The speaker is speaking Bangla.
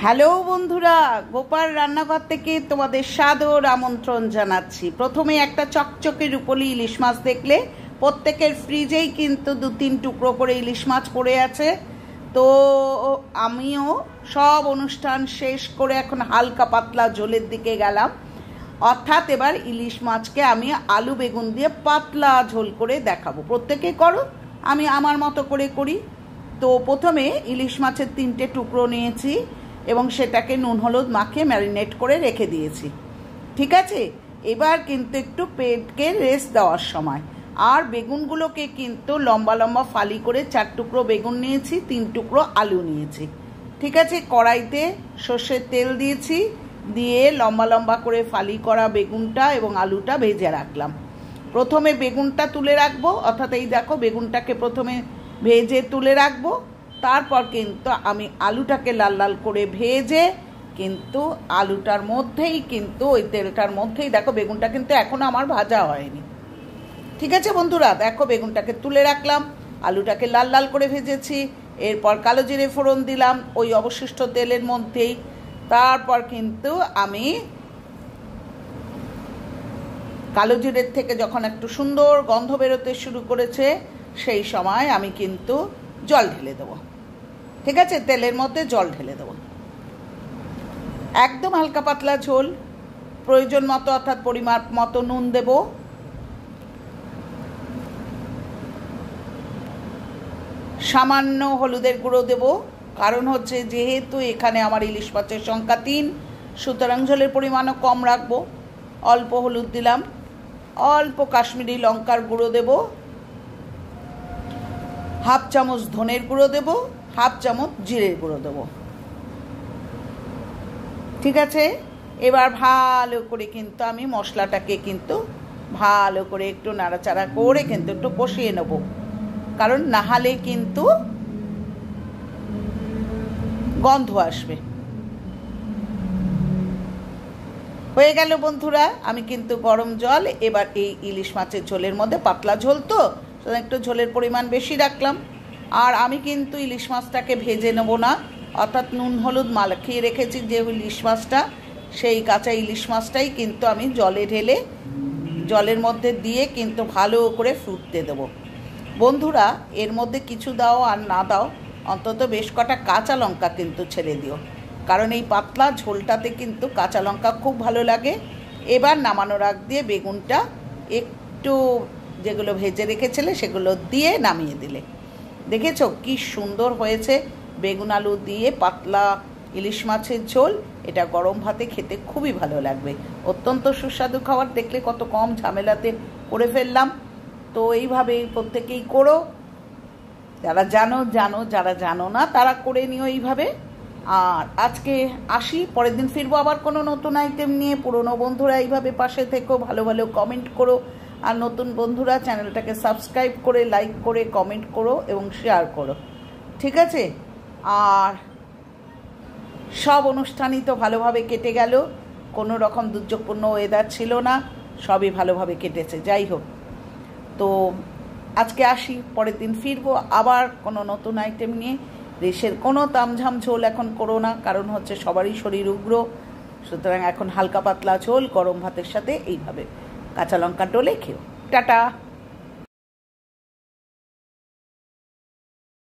হ্যালো বন্ধুরা, গোপাল রান্নাঘর থেকে তোমাদের সাদর আমন্ত্রণ জানাচ্ছি। প্রথমে একটা চকচকে রূপোলি ইলিশ মাছ দেখলে, প্রত্যেকের ফ্রিজেই কিন্তু 2-3 টুকরো করে ইলিশ মাছ পড়ে আছে। তো আমিও সব অনুষ্ঠান শেষ করে এখন হালকা পাতলা ঝোলের দিকে গেলাম। অর্থাৎ এবার ইলিশ মাছকে আমি আলু বেগুন দিয়ে পাতলা ঝোল করে দেখাবো। প্রত্যেকে করো, আমি আমার মতো করে করি। তো প্রথমে ইলিশ মাছের 3টে টুকরো নিয়েছি এবং সেটাকে নুন হলুদ মাখিয়ে ম্যারিনেট করে রেখে দিয়েছি। ঠিক আছে, এবার কিন্তু একটু পেটকে রেস্ট দেওয়ার সময়। আর বেগুনগুলোকে কিন্তু লম্বা লম্বা ফালি করে 4 টুকরো বেগুন নিয়েছি, 3 টুকরো আলু নিয়েছি। ঠিক আছে, কড়াইতে সর্ষের তেল দিয়েছি, দিয়ে লম্বা লম্বা করে ফালি করা বেগুনটা এবং আলুটা ভেজে রাখলাম। প্রথমে বেগুনটা তুলে রাখবো, অর্থাৎ এই দেখো বেগুনটাকে প্রথমে ভেজে তুলে রাখবো। তারপর কিন্তু আমি আলুটাকে লাল লাল করে ভেজে কিন্তু আলুটার মধ্যেই কিন্তু ওই তেলটার মধ্যেই দেখো বেগুনটা কিন্তু এখনও আমার ভাজা হয়নি। ঠিক আছে বন্ধুরা, দেখো বেগুনটাকে তুলে রাখলাম, আলুটাকে লাল লাল করে ভেজেছি। এরপর কালো জিরে ফোড়ন দিলাম ওই অবশিষ্ট তেলের মধ্যেই। তারপর কিন্তু আমি কালো জিরের থেকে যখন একটু সুন্দর গন্ধ বেরোতে শুরু করেছে, সেই সময় আমি কিন্তু জল ঢেলে দেবো। ঠিক আছে, তেলের মধ্যে জল ঢেলে দেবো, একদম হালকা পাতলা ঝোল। প্রয়োজন মতো অর্থাৎ পরিমাণ মতো নুন দেব, সামান্য হলুদের গুঁড়ো দেব। কারণ হচ্ছে যেহেতু এখানে আমার ইলিশ মাছের সংখ্যা 3, সুতরাং ঝোলের পরিমাণও কম রাখবো। অল্প হলুদ দিলাম, অল্প কাশ্মীরি লঙ্কার গুঁড়ো দেব, হাফ চামচ ধনের গুঁড়ো দেব, হাফ চামচ জিরের গুঁড়ো দেব। ঠিক আছে, এবার ভালো করে কিন্তু আমি মশলাটাকে কিন্তু ভালো করে একটু নাড়াচাড়া করে কিন্তু একটু কষিয়ে নেব, কারণ নাহলে কিন্তু গন্ধ আসবে। হয়ে গেল বন্ধুরা, আমি কিন্তু গরম জল এবার এই ইলিশ মাছের ঝোলের মধ্যে, পাতলা ঝোল তো একটু ঝোলের পরিমাণ বেশি রাখলাম। আর আমি কিন্তু ইলিশ মাছটাকে ভেজে নেব না, অর্থাৎ নুন হলুদ মাখিয়ে রেখেছি যে ইলিশ মাছটা, সেই কাঁচা ইলিশ মাছটাই কিন্তু আমি জলে ঢেলে জলের মধ্যে দিয়ে কিন্তু ভালো করে ফুটতে দেব। বন্ধুরা, এর মধ্যে কিছু দাও আর না দাও, অন্তত বেশ কটা কাঁচা লঙ্কা কিন্তু ছেড়ে দিও, কারণ এই পাতলা ঝোলটাতে কিন্তু কাঁচা লঙ্কা খুব ভালো লাগে। এবার নামানোর আগ দিয়ে বেগুনটা একটু যেগুলো ভেজে রেখেছিলে সেগুলো দিয়ে নামিয়ে দিলে। দেখেছো কি সুন্দর হয়েছে বেগুন আলু দিয়ে পাতলা ইলিশ মাছের ঝোল। এটা গরম ভাতে খেতে খুবই ভালো লাগবে, অত্যন্ত সুস্বাদু খাবার। দেখলে কত কম ঝামেলাতে করে ফেললাম। তো এইভাবে প্রত্যেকেই করো, যারা জানো জানো, যারা জানো না তারা করে নিও এইভাবে। আর আজকে আসি, পরের দিন ফিরবো আবার কোনো নতুন আইটেম নিয়ে। পুরনো বন্ধুরা এইভাবে পাশে থেকো, ভালো ভালো কমেন্ট করো। আর নতুন বন্ধুরা চ্যানেলটাকে সাবস্ক্রাইব করে, লাইক করে, কমেন্ট করো এবং শেয়ার করো। ঠিক আছে, আর সব অনুষ্ঠানই তো ভালোভাবে কেটে গেল, কোনো রকম দুর্যোগপূর্ণ ওয়েদার ছিল না, সবই ভালোভাবে কেটেছে। যাই হোক, তো আজকে আসি, পরের দিন ফিরবো আবার কোনো নতুন আইটেম নিয়ে। দেশের কোনো তামঝাম ঝোল এখন করো না, কারণ হচ্ছে সবারই শরীর উগ্র। সুতরাং এখন হালকা পাতলা ঝোল গরম ভাতের সাথে এইভাবে কাঁচা লঙ্কা ডলে খেও। টাটা।